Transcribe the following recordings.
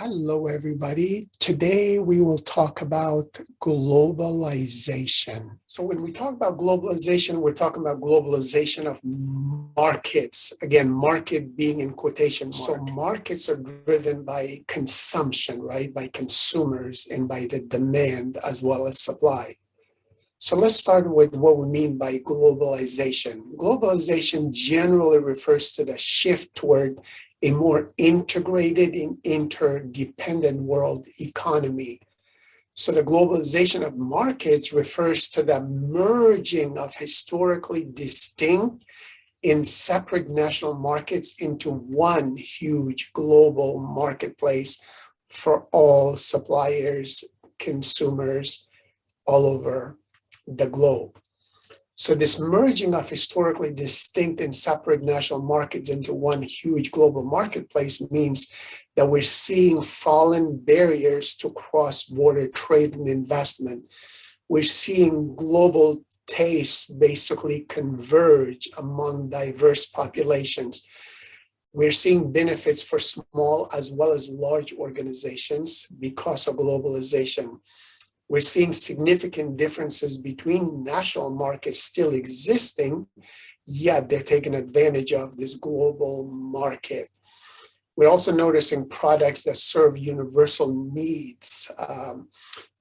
Hello, everybody. Today we will talk about globalization. So when we talk about globalization, we're talking about globalization of markets. Again, market being in quotation marks. So markets are driven by consumption, right? By consumers and by the demand as well as supply. So let's start with what we mean by globalization. Globalization generally refers to the shift toward a more integrated and interdependent world economy. So the globalization of markets refers to the merging of historically distinct and separate national markets into one huge global marketplace for all suppliers, consumers all over the globe. So this merging of historically distinct and separate national markets into one huge global marketplace means that we're seeing fallen barriers to cross-border trade and investment. We're seeing global tastes basically converge among diverse populations. We're seeing benefits for small as well as large organizations because of globalization. We're seeing significant differences between national markets still existing, yet they're taking advantage of this global market. We're also noticing products that serve universal needs,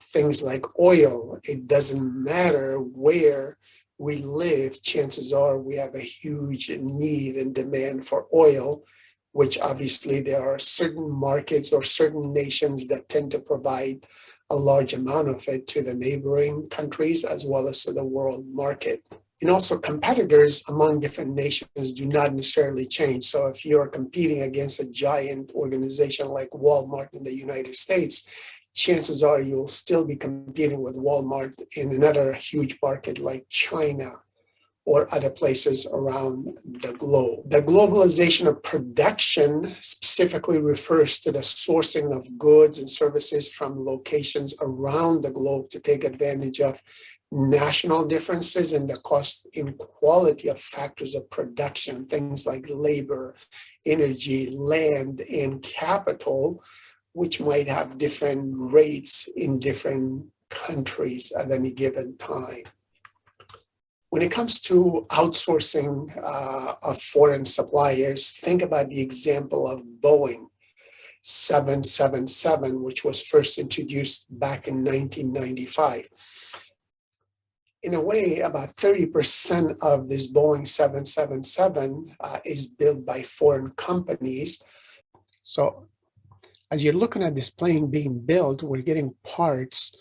things like oil. It doesn't matter where we live, chances are we have a huge need and demand for oil, which obviously there are certain markets or certain nations that tend to provide a large amount of it to the neighboring countries as well as to the world market. And also competitors among different nations do not necessarily change. So if you're competing against a giant organization like Walmart in the United States, chances are you'll still be competing with Walmart in another huge market like China or other places around the globe. The globalization of production specifically refers to the sourcing of goods and services from locations around the globe to take advantage of national differences and the cost inequality of factors of production, things like labor, energy, land, and capital, which might have different rates in different countries at any given time. When it comes to outsourcing of foreign suppliers, think about the example of Boeing 777, which was first introduced back in 1995. In a way, about 30% of this Boeing 777 is built by foreign companies. So as you're looking at this plane being built, we're getting parts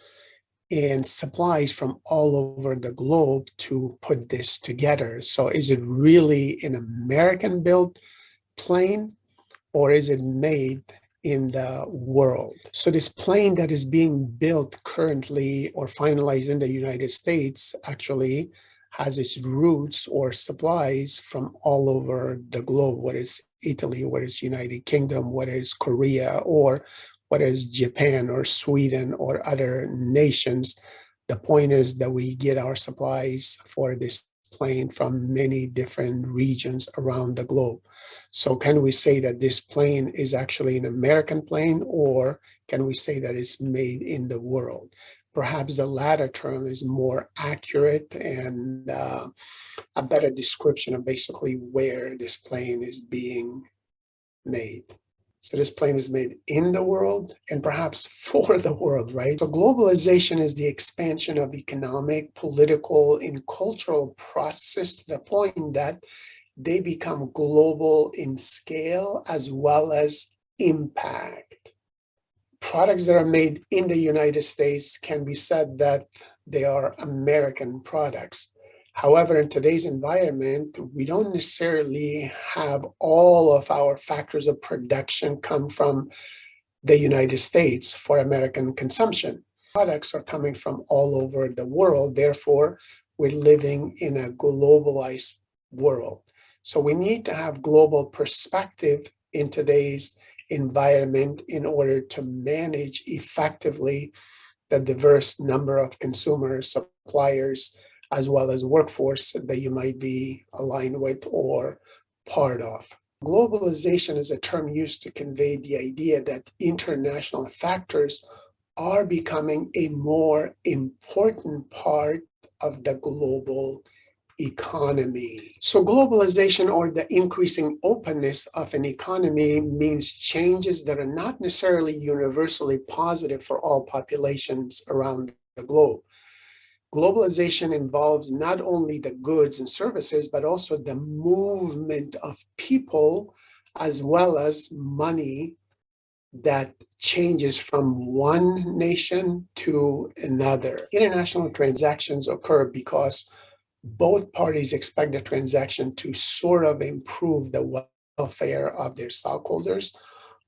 and supplies from all over the globe to put this together. So is it really an American-built plane or is it made in the world? So this plane that is being built currently or finalized in the United States actually has its roots or supplies from all over the globe, whether it's Italy, whether it's United Kingdom, whether it's Korea, or whether it's Japan or Sweden or other nations. The point is that we get our supplies for this plane from many different regions around the globe. So can we say that this plane is actually an American plane, or can we say that it's made in the world? Perhaps the latter term is more accurate and a better description of basically where this plane is being made. So this plane is made in the world and perhaps for the world, right? So globalization is the expansion of economic, political, and cultural processes to the point that they become global in scale as well as impact. Products that are made in the United States can be said that they are American products. However, in today's environment, we don't necessarily have all of our factors of production come from the United States for American consumption. Products are coming from all over the world. Therefore, we're living in a globalized world. So we need to have global perspective in today's environment in order to manage effectively the diverse number of consumers, suppliers, as well as workforce that you might be aligned with or part of. Globalization is a term used to convey the idea that international factors are becoming a more important part of the global economy. So globalization, or the increasing openness of an economy, means changes that are not necessarily universally positive for all populations around the globe. Globalization involves not only the goods and services, but also the movement of people as well as money that changes from one nation to another. International transactions occur because both parties expect the transaction to sort of improve the welfare of their stockholders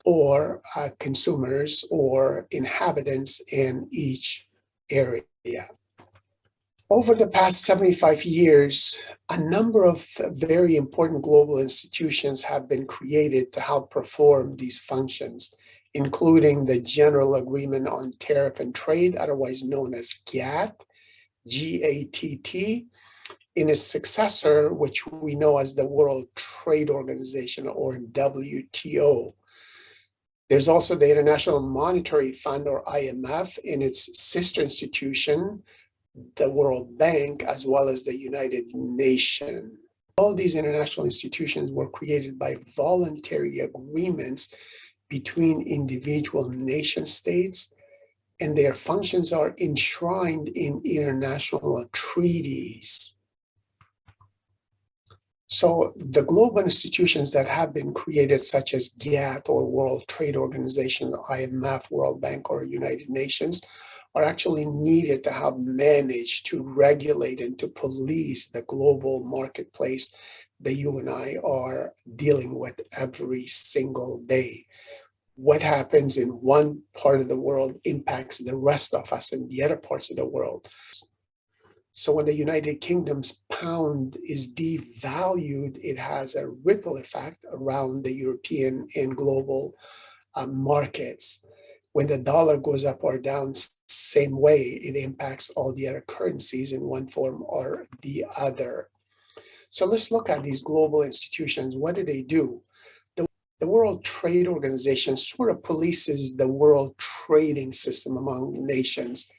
or consumers or inhabitants in each area. Over the past 75 years, a number of very important global institutions have been created to help perform these functions, including the General Agreement on Tariff and Trade, otherwise known as GATT, GATT, in its successor, which we know as the World Trade Organization, or WTO. There's also the International Monetary Fund, or IMF, in its sister institution, the World Bank, as well as the United Nations. All these international institutions were created by voluntary agreements between individual nation states, and their functions are enshrined in international treaties. So the global institutions that have been created, such as GATT or World Trade Organization, IMF, World Bank, or United Nations, are actually needed to help manage, to regulate, and to police the global marketplace that you and I are dealing with every single day. What happens in one part of the world impacts the rest of us in the other parts of the world. So when the United Kingdom's pound is devalued, it has a ripple effect around the European and global markets. When the dollar goes up or down, same way, it impacts all the other currencies in one form or the other. So let's look at these global institutions. What do? The World Trade Organization sort of polices the world trading system among nations.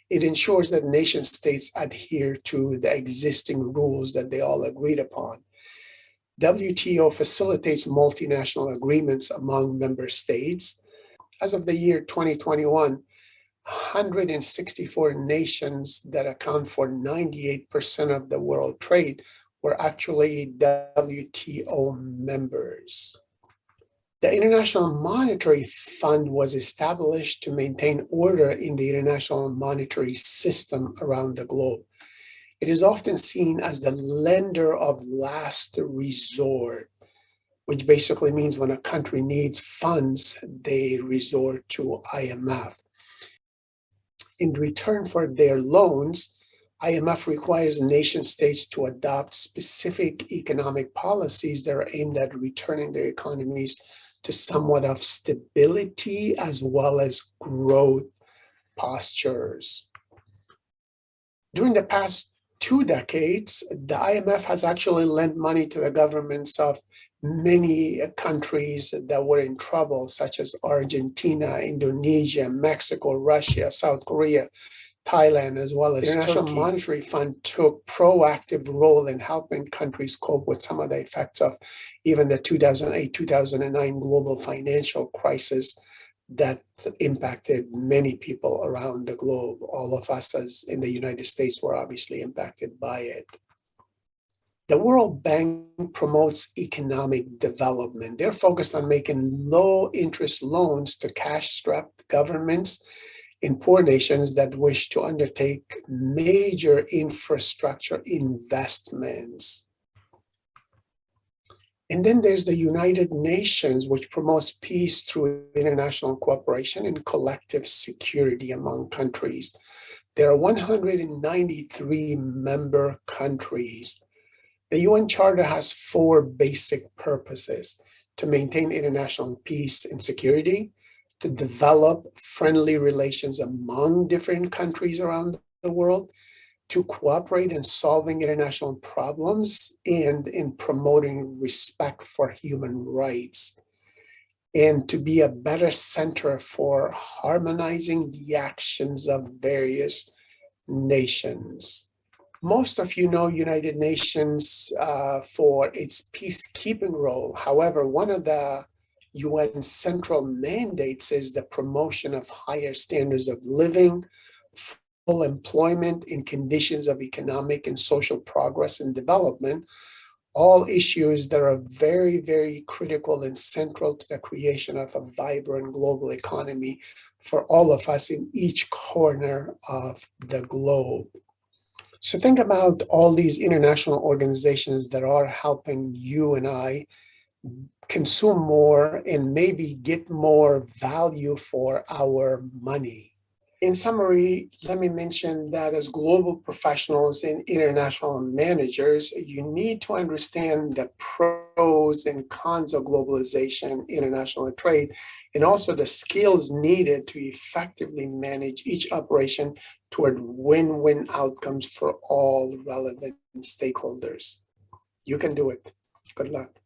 It ensures that nation states adhere to the existing rules that they all agreed upon. WTO facilitates multinational agreements among member states. As of the year 2021, 164 nations that account for 98% of the world trade were actually WTO members. The International Monetary Fund was established to maintain order in the international monetary system around the globe. It is often seen as the lender of last resort, which basically means when a country needs funds, they resort to IMF. In return for their loans, IMF requires nation states to adopt specific economic policies that are aimed at returning their economies to somewhat of stability as well as growth postures. During the past 2 decades, the IMF has actually lent money to the governments of many countries that were in trouble, such as Argentina, Indonesia, Mexico, Russia, South Korea, Thailand, as well as the International Monetary Fund took proactive role in helping countries cope with some of the effects of even the 2008-2009 global financial crisis that impacted many people around the globe. All of us as in the United States were obviously impacted by it. The World Bank promotes economic development. They're focused on making low interest loans to cash-strapped governments in poor nations that wish to undertake major infrastructure investments. And then there's the United Nations, which promotes peace through international cooperation and collective security among countries. There are 193 member countries. The UN Charter has 4 basic purposes: to maintain international peace and security, to develop friendly relations among different countries around the world, to cooperate in solving international problems and in promoting respect for human rights, and to be a better center for harmonizing the actions of various nations. Most of you know United Nations for its peacekeeping role. However, one of the UN central mandates is the promotion of higher standards of living, full employment, and conditions of economic and social progress and development, all issues that are very, very critical and central to the creation of a vibrant global economy for all of us in each corner of the globe. So think about all these international organizations that are helping you and I consume more and maybe get more value for our money. In summary, let me mention that as global professionals and international managers, you need to understand the pros and cons of globalization, international trade, and also the skills needed to effectively manage each operation toward win-win outcomes for all relevant stakeholders. You can do it. Good luck.